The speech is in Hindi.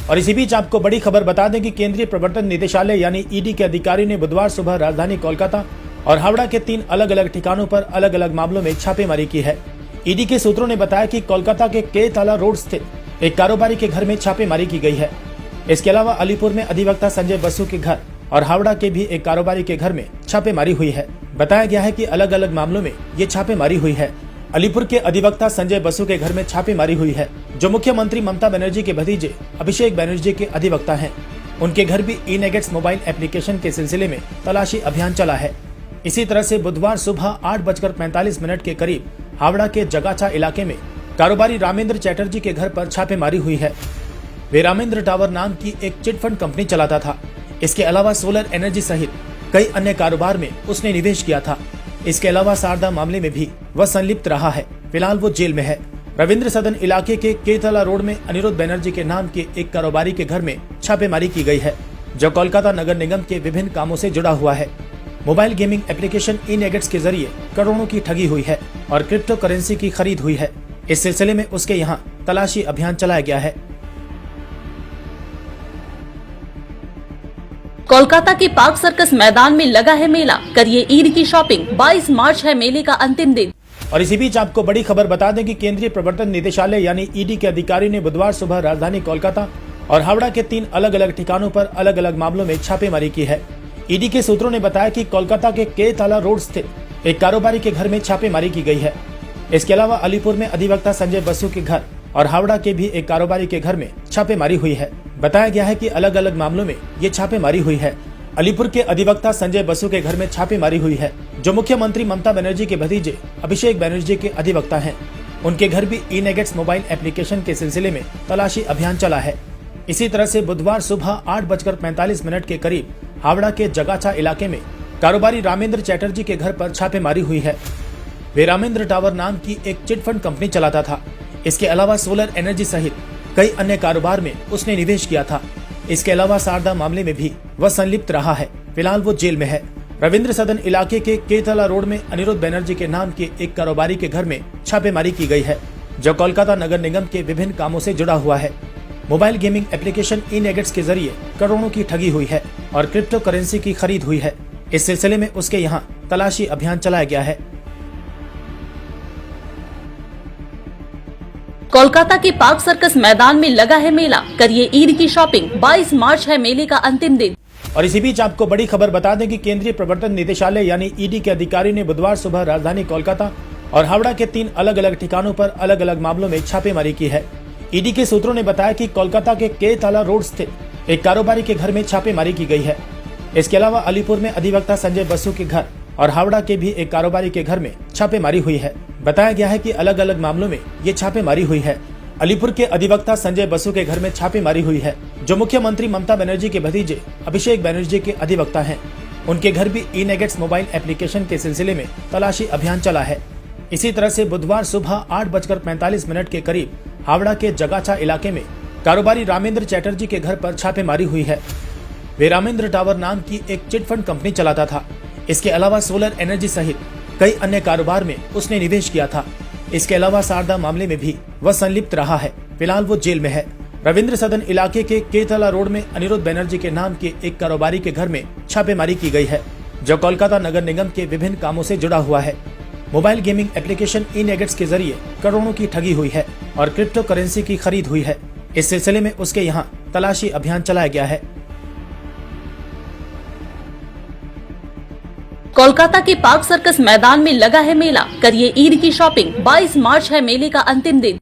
और इसी बीच आपको बड़ी खबर बता दें कि केंद्रीय प्रवर्तन निदेशालय यानी ईडी के अधिकारी ने बुधवार सुबह राजधानी कोलकाता और हावड़ा के 3 अलग अलग ठिकानों पर अलग अलग मामलों में छापेमारी की है। ईडी के सूत्रों ने बताया कि कोलकाता के केताला रोड स्थित एक कारोबारी के घर में छापेमारी की गई है। इसके अलावा अलीपुर में अधिवक्ता संजय बसु के घर और हावड़ा के भी एक कारोबारी के घर में छापेमारी हुई है। बताया गया है कि अलग अलग मामलों में ये छापेमारी हुई है। अलीपुर के अधिवक्ता संजय बसु के घर में छापेमारी हुई है, जो मुख्यमंत्री ममता बनर्जी के भतीजे अभिषेक बनर्जी के अधिवक्ता हैं। उनके घर भी ई-नेगेट्स मोबाइल एप्लीकेशन के सिलसिले में तलाशी अभियान चला है। इसी तरह से बुधवार सुबह 8:45 के करीब हावड़ा के जगाचा इलाके में कारोबारी रामेंद्र चैटर्जी के घर पर छापेमारी हुई है। वे रामेंद्र टावर नाम की एक चिटफंड कंपनी चलाता था। इसके अलावा सोलर एनर्जी सहित कई अन्य कारोबार में उसने निवेश किया था। इसके अलावा शारदा मामले में भी वह संलिप्त रहा है। फिलहाल वो जेल में है। रविंद्र सदन इलाके के केतला रोड में अनिरुद्ध बनर्जी के नाम के एक कारोबारी के घर में छापेमारी की गई है, जो कोलकाता नगर निगम के विभिन्न कामों से जुड़ा हुआ है। मोबाइल गेमिंग एप्लीकेशन ई-नेगेट्स के जरिए करोड़ों की ठगी हुई है और क्रिप्टो करेंसी की खरीद हुई है। इस सिलसिले में उसके यहाँ तलाशी अभियान चलाया गया है। कोलकाता के पार्क सर्कस मैदान में लगा है मेला, करिए ईद की शॉपिंग। 22 मार्च है मेले का अंतिम दिन। और इसी बीच आपको बड़ी खबर बता दें कि केंद्रीय प्रवर्तन निदेशालय यानी ईडी के अधिकारी ने बुधवार सुबह राजधानी कोलकाता और हावड़ा के 3 अलग अलग ठिकानों पर अलग अलग मामलों में छापेमारी की है। ईडी के सूत्रों ने बताया कि कोलकाता के केताला रोड स्थित एक कारोबारी के घर में छापेमारी की गई है। इसके अलावा अलीपुर में अधिवक्ता संजय बसु के घर और हावड़ा के भी एक कारोबारी के घर में छापेमारी हुई है। बताया गया है कि अलग अलग मामलों में ये छापेमारी हुई है। अलीपुर के अधिवक्ता संजय बसु के घर में छापेमारी हुई है, जो मुख्यमंत्री ममता बनर्जी के भतीजे अभिषेक बनर्जी के अधिवक्ता हैं। उनके घर भी ई-नेगेट्स मोबाइल एप्लीकेशन के सिलसिले में तलाशी अभियान चला है। इसी तरह से बुधवार सुबह 8:45 के करीब हावड़ा के जगाचा इलाके में कारोबारी रामेंद्र चैटर्जी के घर पर छापेमारी हुई है। वे रामेंद्र टावर नाम की एक चिटफंड कंपनी चलाता था। इसके अलावा सोलर एनर्जी सहित कई अन्य कारोबार में उसने निवेश किया था। इसके अलावा शारदा मामले में भी वह संलिप्त रहा है। फिलहाल वो जेल में है। रविंद्र सदन इलाके के केतला रोड में अनिरुद्ध बनर्जी के नाम के एक कारोबारी के घर में छापेमारी की गई है, जो कोलकाता नगर निगम के विभिन्न कामों से जुड़ा हुआ है। मोबाइल गेमिंग एप्लीकेशन ई-नेगेट्स के जरिए करोड़ों की ठगी हुई है और क्रिप्टो करेंसी की खरीद हुई है। इस सिलसिले में उसके यहाँ तलाशी अभियान चलाया गया है। कोलकाता के पार्क सर्कस मैदान में लगा है मेला, करिए ईद की शॉपिंग। 22 मार्च है मेले का अंतिम दिन। और इसी बीच आपको बड़ी खबर बता दें कि केंद्रीय प्रवर्तन निदेशालय यानी ईडी के अधिकारी ने बुधवार सुबह राजधानी कोलकाता और हावड़ा के 3 अलग अलग ठिकानों पर अलग अलग मामलों में छापेमारी की है। ईडी के सूत्रों ने बताया कि कोलकाता के केताला रोड स्थित एक कारोबारी के घर में छापेमारी की गई है। इसके अलावा अलीपुर में अधिवक्ता संजय बसु के घर और हावड़ा के भी एक कारोबारी के घर में छापेमारी हुई है। बताया गया है कि अलग अलग मामलों में ये छापेमारी हुई है। अलीपुर के अधिवक्ता संजय बसु के घर में छापेमारी हुई है, जो मुख्यमंत्री ममता बनर्जी के भतीजे अभिषेक बनर्जी के अधिवक्ता हैं। उनके घर भी ई-नेगेट्स मोबाइल एप्लीकेशन के सिलसिले में तलाशी अभियान चला है। इसी तरह से बुधवार सुबह 8:45 के करीब हावड़ा के जगाचा इलाके में कारोबारी रामेंद्र चैटर्जी के घर पर छापेमारी हुई है। वे रामेंद्र टावर नाम की एक चिटफंड कंपनी चलाता था। इसके अलावा सोलर एनर्जी सहित कई अन्य कारोबार में उसने निवेश किया था। इसके अलावा शारदा मामले में भी वह संलिप्त रहा है। फिलहाल वो जेल में है। रविंद्र सदन इलाके के केतला रोड में अनिरुद्ध बनर्जी के नाम के एक कारोबारी के घर में छापेमारी की गई है, जो कोलकाता नगर निगम के विभिन्न कामों से जुड़ा हुआ है। मोबाइल गेमिंग एप्लीकेशन ई-नेगेट्स के जरिए करोड़ों की ठगी हुई है और क्रिप्टो करेंसी की खरीद हुई है। इस सिलसिले में उसके यहाँ तलाशी अभियान चलाया गया है। कोलकाता के पार्क सर्कस मैदान में लगा है मेला, करिए ईद की शॉपिंग। 22 मार्च है मेले का अंतिम दिन।